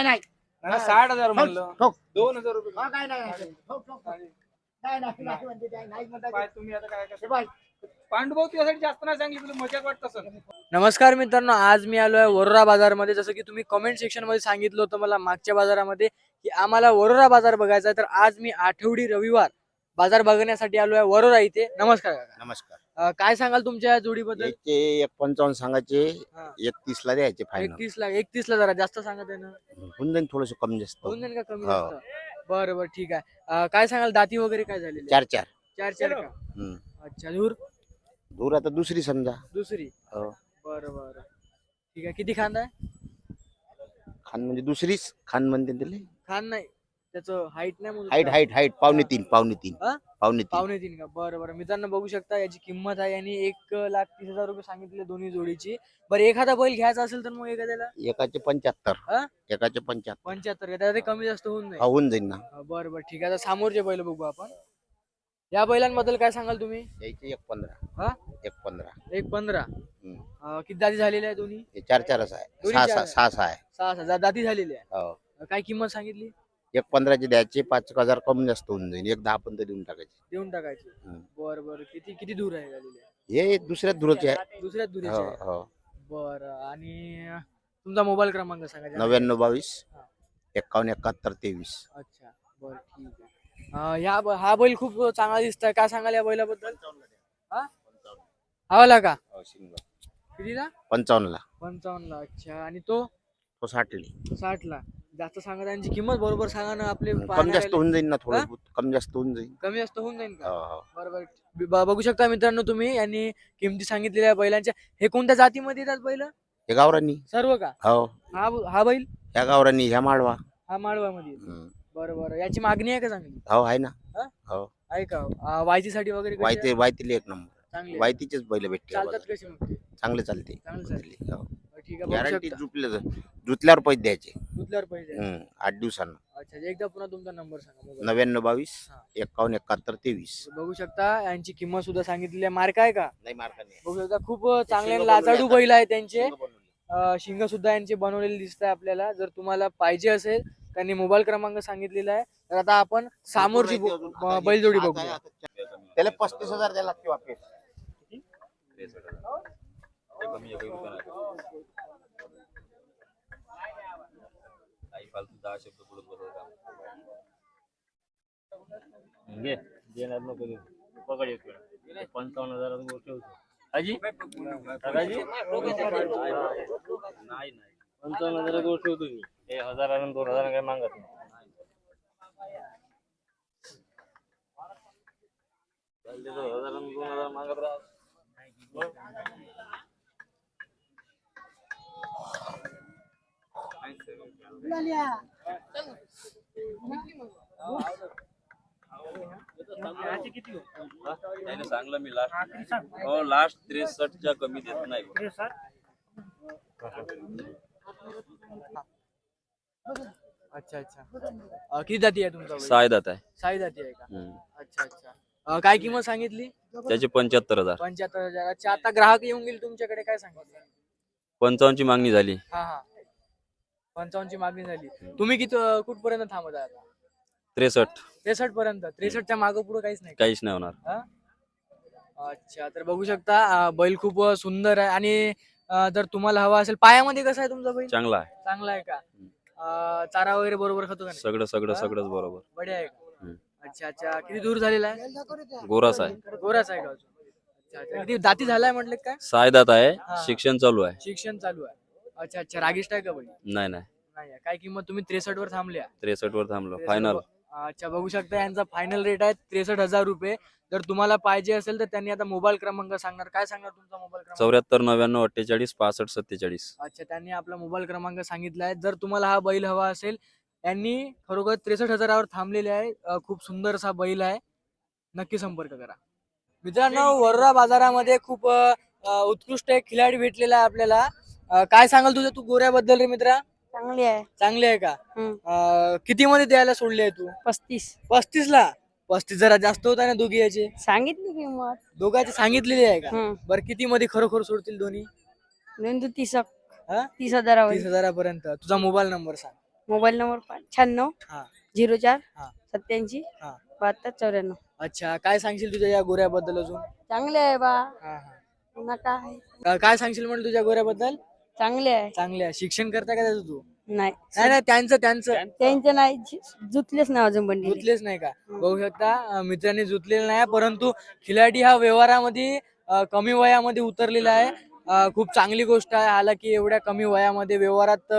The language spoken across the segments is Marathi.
नाही 60,000 म्हणलं. ठोक. 2,000 रुपये. काय नाही ठोक, ठोक. नाही म्हणजे नाही म्हणता काय तुम्ही आता काय हे करता? बाय. पांडुभाऊ तुझ्यासाठी जास्त नाही सांगितलं, तुला मजाक वाटत असेल. नमस्कार मित्रांनो, आज मी आलोय वरोरा बाजारमध्ये. जसं की तुम्ही कमेंट सेक्शन मध्ये सांगितलं होतं मला मागच्या बाजारामध्ये की आम्हाला वरोरा बाजार बघायचा आहे, तर आज मी आठवडी रविवार बाजार बघण्यासाठी आलोय वरोरा इथे. नमस्कार काका. नमस्कार. काय सांगाल तुमच्या जोडीबद्दल? याचे 1.55 सांगायचे, हा. 31 ला द्यायचे फायनल. 31 ला जरा जास्त सांगत आहे ना, होऊन जाईल थोडस कमी जास्त. होऊन जाईल का कमी हो. जास्त? बरं बरं ठीक आहे. काय सांगाल दाती वगैरे काय झालेली? 4-4. 4 का? अच्छा. दूर दूर आता दुसरी समजा. दुसरी. हो. बरं बरं ठीक आहे. किती खांदा आहे? खान म्हणजे दुसरीच खान म्हणते त्याला. खान नाही, त्याचं हाईट नाही मोजत हाईट का? हाईट हाईट पावणे 3 पावणे 3 हा? पावणे 3. 2.5 का? बरं बरं. मित्रांनो बघू शकता याची किंमत आहे आणि 1,30,000 रुपये सांगितले दोन्ही जोडीची. बरं एखादा बैल घ्यायचा असेल तर मग एखाद्याला एकाचे 75. हा? एकाचे 75. 75 का? त्यात कमी जास्त होऊन जाईल. होऊन जाईल ना. बरं बरं ठीक आहे. आता समोरचे बैल बघू आपण. या बैलांबद्दल काय सांगाल तुम्ही? याचे 1.15. हा? 1.15. 1.15. किती दाती झालेले आहे दोन्ही? हे 4-4च आहे. दोन्ही 6-6 चार. 6-6 आहे. 6 दाती झालेली आहे. हो. काय किंमत सांगितली? 1.15 चे द्यायचे, 5,000 कमी जास्त होऊन जाईल. 1.10 पण देऊन टाकायचे. देऊन टाकायची. बरं बरं. किती किती दूर आहे झालेली आहे? हे दुसऱ्याच दुराचे आहे. दुसऱ्याच दुरीची हो आहे. हो. बरं. आणि तुमचा मोबाईल क्रमांक सांगा. 9922 51 71 23. अच्छा बरं ठीक आहे. हा बैल खूप चांगला दिसतोय. काय सांगाल या बैलाबद्दल? हा? हवाला का? कितीला? 55 ला. 55 ला. अच्छा. आणि तो तो 60 ला. 60 ला. जास्त सांगा, त्यांची किंमत बरोबर सांगा ना. आपले कमी जास्त होऊन जाईल ना, हा? थोडं बहुत कमी जास्त होऊन जाईल. कमी जास्त होऊन जाईल का? हो, हो. बरोबर. बघू शकता मित्रांनो तुम्ही, यांनी किमती सांगितलेल्या बैलांच्या. हे कोणत्या जातीमध्ये येतात बैल? हे गावरानी. सर्व का? हो. हा बैल ह्या गावरानी, ह्या माळवा. हा माळवामध्ये येतो. बरोबर. याची मागणी आहे का चांगली? हो आहे ना. हा? हो. आहे का? वायतीसाठी वगैरे कशी आहे? वायतीले एक नंबर. चांगली. वायतीचेच बैल भेटते. चालतात कशी मग ते? चांगले चालते. चांगलं चालते. हो. ठीक आहे. बघू गॅरंटी शकता. जुतल्यावर पैसे द्यायचे. दुधल्यावर पैसे. 8 दिवसांना. अच्छा. एकदा पुन्हा तुमचा नंबर सांगा. मोबाईल. 9922 हा. 51 71 23. बघू शकता यांची किंमत सुद्धा सांगितलेली आहे. मार्क आहे का? नाही मार्का नाही. बघू शकता खूप चांगले शिंग लाजाडू बनवले बैल आहे त्यांचे. शिंग बनवले. शिंग सुद्धा यांचे बनवलेले दिसत आहे आपल्याला. जर तुम्हाला पाहिजे असेल, त्यांनी मोबाईल क्रमांक सांगितलेला आहे. तर आता आपण समोरची बैलजोडी बघू. त्याला 35,000 द्यायला लागते वापस. घे देणार नको देऊ. पकड एक वेळ 55,000 गोष्ट होतो. आजी काकाजी नाही 55,000 गोष्ट होतो. हे 1,000 आणि 2,000 काय मागत नाही. चालते तो 1,000 आणि 2,000 मागत राहा. त्याने सांगलं मी लास्ट. हो लास्ट 63च्या कमी देत नाही. अच्छा अच्छा. किती जाती आहे तुमचा बैल? 6 दात आहे. 6 जाती आहे का? अच्छा अच्छा. काय किंमत सांगितली? त्याचे 75,000. 75,000. अच्छा. आता ग्राहक येऊन गेले तुमच्याकडे, काय सांगितलं? 55 ची मागणी झाली. हा हा. 55 ची मागणी झाली. तुम्ही किती कुठपर्यंत थांबत आहे आता? 63. 63 पर्यंत. 63च्या मागं पुढे काहीच नाही का? काहीच नाही होणार. हा? अच्छा. तर बघू शकता बैल खूप सुंदर आहे. आणि जर तुम्हाला हवा असेल, पायामध्ये कसं आहे तुमचा बैल? चांगला आहे. चांगला आहे का? चारा वगैरे बरोबर खातो का नाही? सगळंच बरोबर. बढिया आहे का? अच्छा अच्छा. किती दूर झालेला आहे? गोरास आहे. गोराच आहे का अजून? अच्छा अच्छा. किती दाती झालाय म्हटलं काय? 6 दात आहे. हा. शिक्षण चालू आहे. शिक्षण चालू आहे. अच्छा अच्छा. रागिष्ट आहे का बैल? नाही नाही आहे. काय किंमत? तुम्ही 63 वर थांबल्या? 63 वर थांबलो 63 फायनल. अच्छा. बघू शकता यांचा फायनल रेट आहे 63,000 रुपये. जर तुम्हाला पाहिजे असेल तर त्यांनी आता मोबाईल क्रमांक सांगणार. काय सांगणार तुमचा मोबाईल क्रमांक? 74 99 48 65 47. अच्छा. त्यांनी आपला मोबाईल क्रमांक सांगितला आहे. जर तुम्हाला हा बैल हवा असेल, यांनी खरोखर 63,000वर थांबलेले आहे. खूप सुंदर असा बैल आहे. नक्की संपर्क करा मित्रांनो. वरोरा बाजारामध्ये खूप उत्कृष्ट एक खिलाडी भेटलेला आहे आपल्याला. काय सांगाल तुझ्या तू गोऱ्याबद्दल रे मित्रा? चांगली आहे. चांगली आहे का? किती मध्ये द्यायला सोडले आहे तू? 35 35 ला. 35 जरा जास्त होत आहे ना दोघी याचे? सांगितली किंमत. दोघांची सांगितलेली आहे का? बरं किती मध्ये खरोखर सोडतील दोन्ही? 30 हा? 30,000 30,000 पर्यंत. तुझा मोबाईल नंबर सांग. मोबाईल नंबर 96 हा. 04 हा. 87 हा. 72 94. अच्छा, काय सांगशील तुझ्या या गोऱ्याबद्दल अजून? चांगले आहे बा. हा, हा. पुन्हा काय काय सांगशील म्हणलं तुझ्या गोऱ्याबद्दल? चांगले आहे. चांगले आहे. शिक्षण करता का त्याचं तू? नाही नाही नाही, त्यांचं त्यांचे नाही जुतलेच नाही अजून बंडी. जुतलेच नाही का? बघू शकता मित्रांनी जुतलेलं नाही, परंतु खिलाडी हा व्यवहारामध्ये कमी वयामध्ये उतरलेला आहे. खूप चांगली गोष्ट आहे. हालाकी एवढ्या कमी वयामध्ये व्यवहारात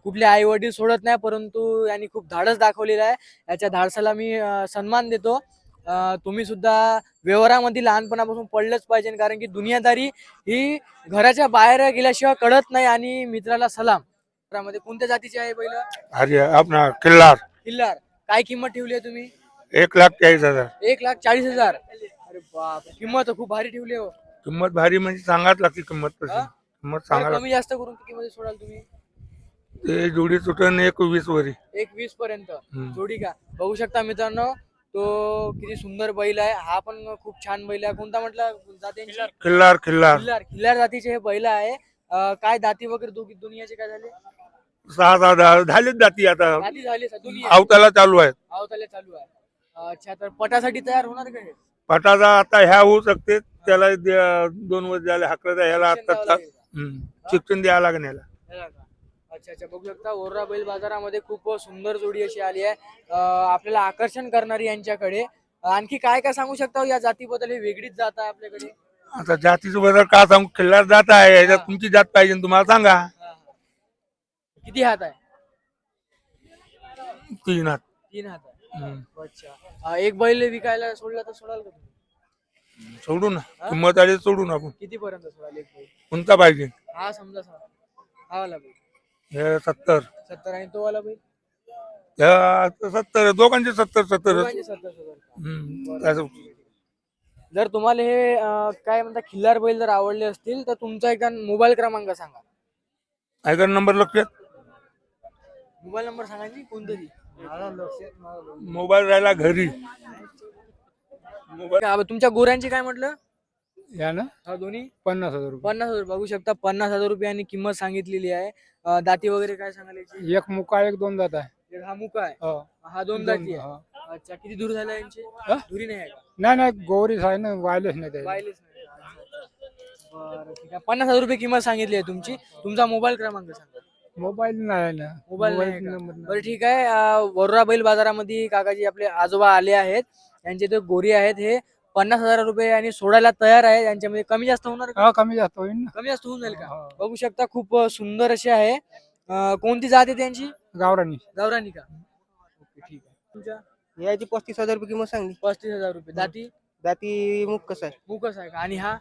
कुठले आई वडील सोडत नाही, परंतु यांनी खूप धाडस दाखवलेलं आहे. याच्या धाडसाला मी सन्मान देतो. तुम्ही सुद्धा व्यवहारामध्ये लहानपणापासून पडलंच पाहिजे, कारण की दुनियादारी ही घराच्या बाहेर गेल्याशिवाय कळत नाही. आणि मित्राला सलाम. मध्ये कोणत्या जातीचे आहे बैल? अरे अपना किल्लार किल्लार. काय किंमत ठेवली आहे तुम्ही? 1,40,000. 1,40,000. अरे बाप, किंमत खूप भारी ठेवली हो. किंमत भारी म्हणजे सांगाच लागते किंमत तशी. हा? किंमत बरं, सांगा कमी जास्त करून किती मध्ये सोडाल तुम्ही? ते जोडी सुटन 1,20 वरी. 1,20 पर्यंत हम्म. जोडी का? बघू शकता मित्रांनो, तो किती सुंदर बैल आहे. हा पण खूप छान बैल आहे. कोणता म्हटलं जातींची? किल्लार किल्लार खिल्लार जातीचे हे बैल आहे. काय दाती वगैरे दुनियाचे काय झाले? 6 झालेच जाती आता. दाती झाले दुनिया अवताला चालू आहेत. आवताले चालू आहे. अच्छा, तर पटासाठी तयार होणार का हे? पटाचा आता ह्या होऊ शकते, त्याला 2 वर्ष झाले हाकला, ह्याला शिक्षण द्यावं आता लागेल का? शिक्षण द्यावं लागेल याला. ह्याला का? अच्छा अच्छा, बघू शकता ओर्रा बैल बाजारामध्ये खूप सुंदर जोडी अशी आली आहे. आपल्याला आकर्षण करणारी यांच्याकडे. आणखी काय काय सांगू शकता हो या जातीबद्दल? ही वेगळीच जात आहे आपल्याकडे. आता जातीचं बदल का सांगू, खिल्लार जात आहे, ह्याच्यात तुमची जात पाहिजे तुम्हाला सांगा. हा, हा. किती हात आहे? 3 हात. 3 हात आहे. अच्छा, एक बैल विकायला सोडला तर सोडाल का तुम्ही? सोडू ना, किंमत आली सोडू ना आपण. किती पर्यंत सोडाल एक बैल? कोणता पाहिजे? हा समजा हा वाला बैल हे 70. 70 आणि तो वाला बैल ह्या 70, दोघांचे 70. दोघांचे 70,000. जर तुम्हाला हे काय म्हणता खिल्लार बैल जर आवडले असतील तर तुमचा एक मोबाईल क्रमांक सांगा. ऐका नंबर लक्षात. मोबाईल नंबर सांगायची कोणतरी? मोबाईल राहिला घरी. तुमच्या गोऱ्यांची काय म्हटलं? या ना हा दोन्ही 50,000 रुपये. 50,000. बघू शकता 50,000 रुपयांनी किंमत सांगितलेली आहे. दाती वगैरे काय सांगाल याची? एक मुका, एक 2 जात आहे. एक हा मुका आहे, हो. हा 2 दाती आहे. हा. अच्छा, किती दूर झाला यांचे? हा? दुरी नाही आहे का? नाही गौरीच आहे ना, वायलेस नाही त्याला. पाहिलेच नाही. बरं ठीक आहे. 50,000 रुपये किंमत सांगितली आहे तुमची. तुमचा मोबाईल क्रमांक सांगा. मोबाईल नाही ना. मोबाईल नाही का? नंबर बरं ठीक आहे. वरोरा बैल बाजारामध्ये काकाजी आपले आजोबा आले आहेत. त्यांचे ते गोरी आहेत. हे 50,000 रुपये आणि सोडायला तयार आहे. यांच्यामध्ये कमी जास्त होणार का? हा, कमी जास्त होईल ना. कमी जास्त होऊन जाईल का? हा. बघू शकता खूप सुंदर असे आहे. कोणती जात आहे त्यांची? गावरानी. गावरानी का? ओके ठीक आहे. तुमच्या याची 35,000 रुपये किंमत सांगली. 35,000 रुपये. दाती जाती मुख कसं आहे? मुकस आहे का? आणि हा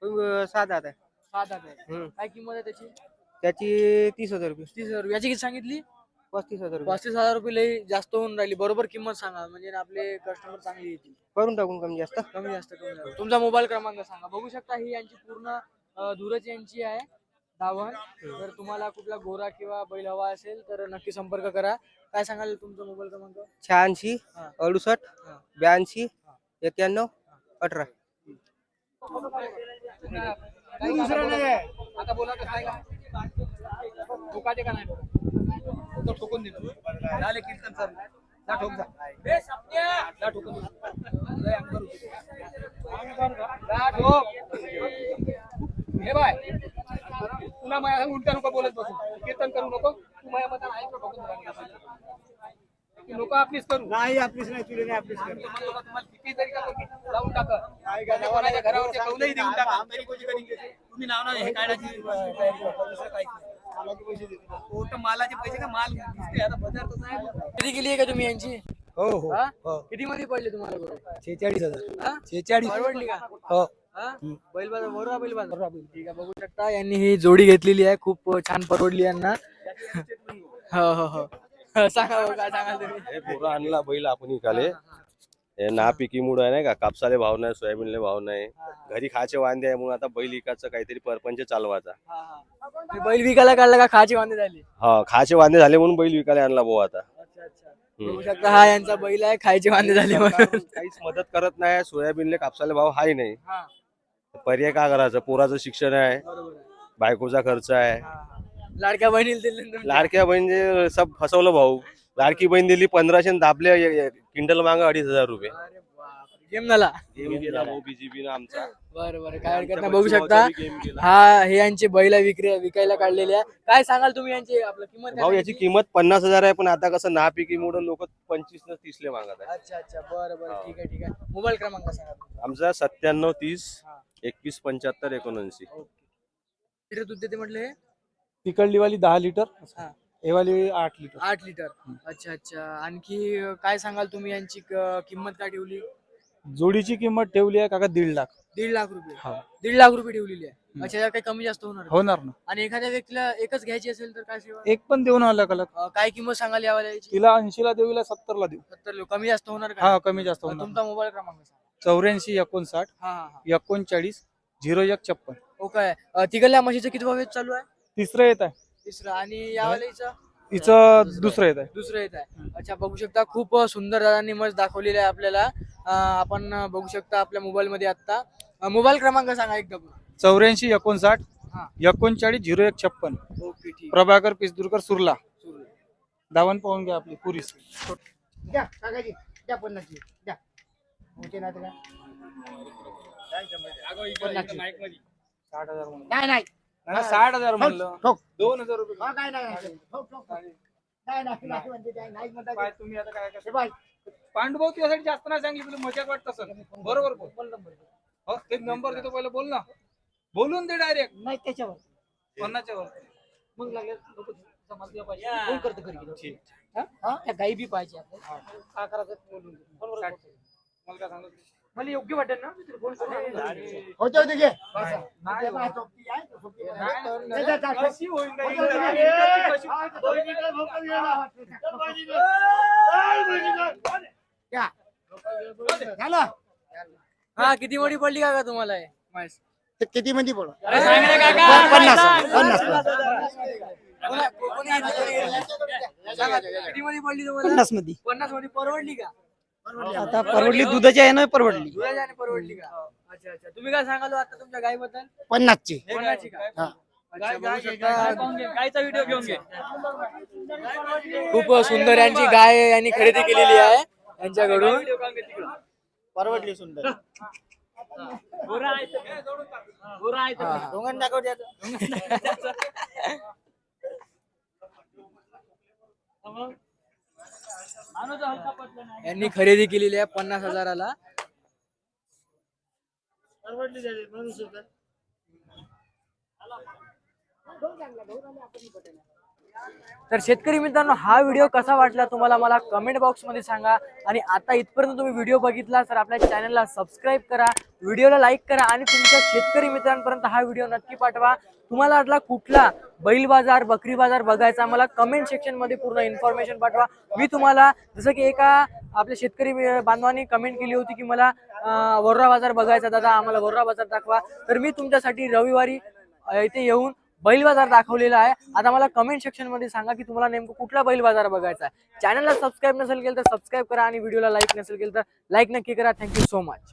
7 हात आहे. 7 आहे. हम्म. काय किंमत आहे त्याची? त्याची 30,000 रुपये. 30,000 रुपये. याची किती सांगितली? 35,000 रुपये. 35,000 रुपये लई जास्त होऊन राहिली. बरोबर किंमत सांगा म्हणजे आपले कस्टमर चांगले येतील. करून टाकून कमी जास्त. कमी जास्त. तुमचा मोबाईल क्रमांक सांगा. बघू शकता ही यांची पूर्ण धुरच यांची आहे धावण. जर तुम्हाला कुठला गोरा किंवा बैल हवा असेल तर नक्की संपर्क करा. काय सांगाल तुमचा मोबाईल क्रमांक? 86 हा. 68 हा. 82 91 18. आता बोला का काय ठोकाचे का नाही? तो ठोकून देतो. झाले कीर्तन चालू. जा ठोक जा. जा ठोकून दे. लय अंगावर होते. जा ठोक. हे बाय पुन्हा माझ्या उलट्या नको बोलत बसू. कीर्तन करू नको. तू माझ्या मताला आहे का ठोकून लोक आपलीच करू. नाही आपलीच नाही, तुला नाही आपलीच कर. तुम्हाला किती तरी का लावून टाका. कोणाच्या घरावरचे कौलही देऊन टाका. तरी कोणी तुम्ही नाव नाही हे काढायची मालाचे पैसे का माल दिसते आता बाजार तसा आहे. किती केली आहे का तुम्ही यांची? हो हा? किती मध्ये पडले तुम्हाला बरोबर? 46,000. 46. परवडली का? हो. हा? बैल बाजार वरोरा बैल बाजार. ठीक आहे. बघू शकता यांनी ही जोडी घेतलेली आहे. खूप छान परवडली यांना. हो हो हो. सांगा बघा, काय सांगाल तुम्ही? हे पोरं आणला बैल आपण इकाले. हे नापिकीमुळे आहे नाही का, कापसाले भाव नाही, सोयाबीनले भाव नाही, घरी खायचे वांदे आहे म्हणून आता बैल इकायचं काहीतरी परपंच चालवायचा. हे बैल विकायला काढला का? खायचे वांदे झाले. हा, खायचे वांदे झाले म्हणून बैल विकायला आणला भाऊ आता. अच्छा अच्छा. बघू शकता हा यांचा बैल आहे. खायचे वांदे झाले म्हणून. काहीच मदत करत नाही. सोयाबीनले कापसाले भाव हाय नाही. हा, पर्याय काय करायचं? पोराचं शिक्षण आहे, बरोबर आहे. बायकोचा खर्च आहे. हा, हा. लाडक्या बहिणीला दिले ना तुमच्या? लाडक्या बहिणी सब फसवलं भाऊ. लाडकी बहीण दिली 1500 आणि दाबले क्विंटल माग 2500 रुपये. अरे बापरे, गेम झाला. गेम गेला भाऊ बीजेपी आमचा. बरं बरं, काय हरकत नाही. आमच्या बघू शकता पश्चिम गावचा बी गेम गेला. हा हे यांचे बैला विकायला काढलेले आहे. काय सांगाल तुम्ही यांची आपलं किंमत काय भाऊ याची सांगितली? किंमत 50,000 आहे, पण आता कसं नापिकीमुळे लोक 25 न 30 मागत आहे. अच्छा अच्छा, बरं बरं, हो. ठीक आहे ठीक आहे. मोबाईल क्रमांक सांगा तुमचा. आमचा 97 30 हा. 21 75 79. लिटर दूध देते म्हटलं हे? तिकडली वाली 10 लिटर, हा. हे वाली 8 लिटर. 8 लिटर. अच्छा अच्छा. आणखी काय सांगाल तुम्ही यांची किंमत काय ठेवली? जोडीची किंमत ठेवली आहे काका 1.5 लाख. 1.5 लाख रुपये. हा. 1.5 लाख रुपये ठेवलेली आहे. अच्छा, यात काही कमी जास्त होणार का? होणार ना. आणि एखाद्या व्यक्तीला एकच घ्यायची असेल तर काय सेवा? एक पण देऊन अलग अलग. काय किंमत सांगाल यावाला याची? तिला 80 ला देऊ, 70 ला देऊ. 70 कमी जास्त होणार का? हा, कमी जास्त होणार. तुमचा मोबाईल क्रमांक सांगा. 84 59 हा हा हा. 39 01 56. हो काय. तिकडल्या म्हशीचं किती वेळ चालू आहे? तिसरं येत आहे. तिसरं. आणि यावाला हिचं दुसरं येत आहे. दुसरं येत आहे. अच्छा, बघू शकता खूप सुंदर दादांनी मस्त दाखवलेलं आहे आपल्याला. आपण बघू शकता आपल्या मोबाईल मध्ये आता. मोबाईल क्रमांक सांगा एकदा. 84 59 हा. 39 01 56. ओके, ठीक. प्रभाकर पिसदुरकर सुरला. दावण पाहून घ्या आपली पुरी. द्या काकाजी, द्या 50 द्या. होते ना तुला? 50. 60,000 म्हणलं. नाही नाही 60,000 म्हणलं. ठोक. 2000 रुपये. हो, काय नाही ठोक ठोक. नाही नाही नाही म्हणते ते, नाही म्हणता काय ते. तुम्ही आता काय हे बाय, पांडुभाऊ तुझ्यासाठी जास्त नाही सांगितलं, तुला मजाक वाटत असेल. बरोबर बोल. हो, ते नंबर देतो पहिला, बोल ना. बोलून दे डायरेक्ट नाही त्याच्यावर 50 वर. मग लागले लोक समजले पाहिजे. कोण करतं घरी गेलं? हा? त्या गाई बी पाहिजे आपल्याला. काय करायचं बोलून दे. बरोबर आहे. मला काय सांगत मला योग्य वाटेल ना? फोन होते होते घे. नाही ते हो. काय सोबती आहे? सोबती आहे. नाही, ते जा, जा, ठोक. कशी होईल नाही? होते होते घे. कशी- हा, दोन मिनिटं झोपून गेला. घ्या. झालं? हा, किती मोठी पडली का तुम्हाला हे म्हैस? ते किती मध्ये पडू? अरे सांग रे काका. 50. सांगा, किती मध्ये पडली तुम्हाला? 50 मध्ये. 50 मध्ये परवडली का? आता परवडली, दुधाची आहे ना परवडली. दुधाच्याने परवडली का? अच्छा अच्छा. तुम्ही काय सांगाल आता तुमच्या गायीबद्दल? 50ची. 50ची का? हा. अच्छा, बघू शकता. गायचा व्हिडिओ घेऊन घे. खूप सुंदर यांची गाय यांनी खरेदी केलेली आहे यांच्याकडून. परवडली सुंदर. डोंगर दाखव द्यायचं. यांनी खरेदी केलेली आहे 50,000ला. तर शेतकरी मित्रांनो, हा व्हिडिओ कसा वाटला तुम्हाला मला कमेंट बॉक्स मध्ये सांगा. आणि आता इथपर्यंत तुम्ही व्हिडिओ बघितला तर आपल्या चॅनलला सबस्क्राईब करा, व्हिडिओला लाईक करा आणि तुमच्या शेतकरी मित्रांपर्यंत हा व्हिडिओ नक्की पाठवा. तुम्हाला वाटला कुठला बैल बाजार, बकरी बाजार बघायचा, मला कमेंट सेक्शन मध्ये पूर्ण इन्फॉर्मेशन पाठवा. मी तुम्हाला, जसं की एका आपल्या शेतकरी बांधवांनी कमेंट केली होती की मला वर्रा बाजार बघायचा दादा, आम्हाला वर्रा बाजार दाखवा. तर मी तुमच्यासाठी रविवारी इथे येऊन बैल बाजार दाखवलेला आहे. आता मला कमेंट सेक्शन मध्ये सांगा की तुम्हाला नेमकं कुठला बैल बाजार बघायचा आहे. चॅनलला सबस्क्राईब नसेल केलं तर सबस्क्राईब करा आणि व्हिडिओला लाईक नसेल केलं तर लाईक नक्की करा. Thank you so much.